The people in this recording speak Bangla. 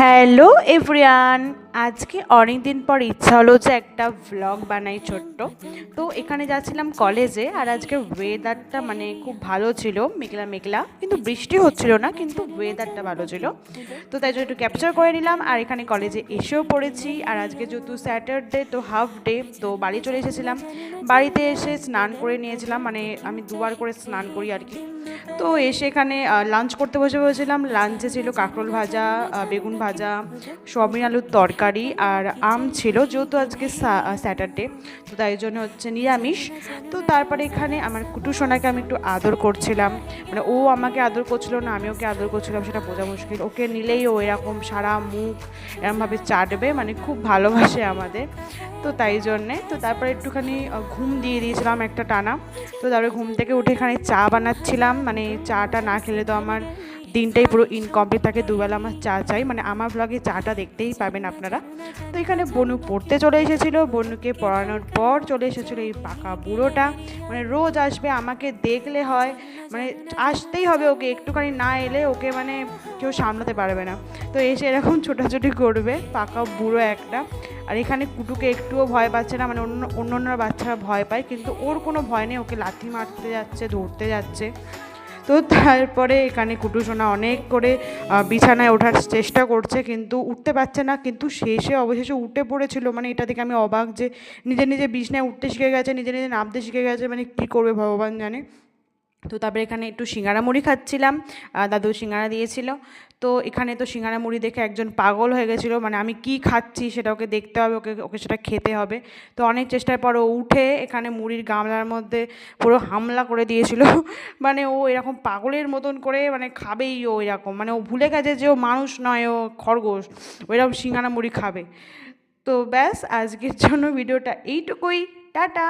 হ্যালো এভরিওয়ান, আজকে অনেক দিন পর ইচ্ছা হলো যে একটা ভ্লগ বানাই ছোট্ট। তো এখানে যাচ্ছিলাম কলেজে, আর আজকে ওয়েদারটা মানে খুব ভালো ছিল, মেঘলা মেঘলা, কিন্তু বৃষ্টি হচ্ছিল না, কিন্তু ওয়েদারটা ভালো ছিল। তো তাই জন্য একটু ক্যাপচার করে নিলাম। আর এখানে কলেজে এসেও পড়েছি, আর আজকে যেহেতু স্যাটারডে তো হাফ ডে, তো বাড়ি চলে এসেছিলাম। বাড়িতে এসে স্নান করে নিয়েছিলাম, মানে আমি দুবার করে স্নান করি আর কি। তো এসে এখানে লাঞ্চ করতে বসেছিলাম। লাঞ্চে ছিল কাঁকরোল ভাজা, বেগুন ভাজা, সয়াবিন আলুর তরকারি, আর আম ছিল, যেহেতু আজকে স্যাটারডে, তো তাই জন্য হচ্ছে নিরামিষ। তো তারপরে এখানে আমার কুটু সোনাকে আমি একটু আদর করছিলাম, মানে ও আমাকে আদর করছিল না আমি ওকে আদর করছিলাম, সেটা বোঝা মুশকিল। ওকে নিলেই ও এরকম সারা মুখ এরকমভাবে চাটবে, মানে খুব ভালোবাসে আমাদের। তো তাই জন্যে তো তারপরে একটুখানি ঘুম দিয়ে দিয়েছিলাম একটা টানা। তো তারপরে ঘুম থেকে উঠে এখানে চা বানাচ্ছিলাম, মানে চাটা না খেলে তো আমার দিনটাই পুরো ইনকমপ্লিট থাকে। দুবেলা আমার চা চাই, মানে আমার ব্লগে চাটা দেখতেই পাবেন আপনারা। তো এখানে বনু পড়তে চলে এসেছিলো, বনুকে পড়ানোর পর চলে এসেছিলো এই পাকা বুড়োটা, মানে রোজ আসবে, আমাকে দেখলে হয় মানে আসতেই হবে ওকে, একটুখানি না এলে ওকে মানে কেউ সামলাতে পারবে না। তো এসে এরকম ছোটাছুটি করবে, পাকা বুড়ো একটা। আর এখানে কুটুকে একটুও ভয় পাচ্ছে না, মানে অন্য বাচ্চারা ভয় পায়, কিন্তু ওর কোনো ভয় নেই, ওকে লাথি মারতে যাচ্ছে, ধরতে যাচ্ছে। তো তারপরে এখানে কুটু সোনা অনেক করে বিছানায় ওঠার চেষ্টা করছে, কিন্তু উঠতে পারছে না, কিন্তু শেষে অবশেষে উঠে পড়েছিল। মানে এটা দেখে আমি অবাক যে নিজে নিজে বিছানায় উঠতে শিখে গেছে, নিজে নিজে নামতে শিখে গেছে, মানে কী করবে ভগবান জানে। তো তারপরে এখানে একটু সিঙ্গারা মুড়ি খাচ্ছিলাম, দাদু সিঙ্গারা দিয়েছিল। তো এখানে তো সিঙ্গারা মুড়ি দেখে একজন পাগল হয়ে গেছিলো, মানে আমি কি খাচ্ছি সেটা ওকে দেখতে হবে, ওকে ওকে সেটা খেতে হবে। তো অনেক চেষ্টার পর ও উঠে এখানে মুড়ির গামলার মধ্যে পুরো হামলা করে দিয়েছিল। মানে ও এরকম পাগলের মতন করে মানে খাবেই ও এরকম, মানে ও ভুলে গেছে যে ও মানুষ নয়, ও খরগোশ, ও এরকম সিঙ্গারা মুড়ি খাবে। তো ব্যাস, আজকের জন্য ভিডিওটা এইটুকুই। টাটা।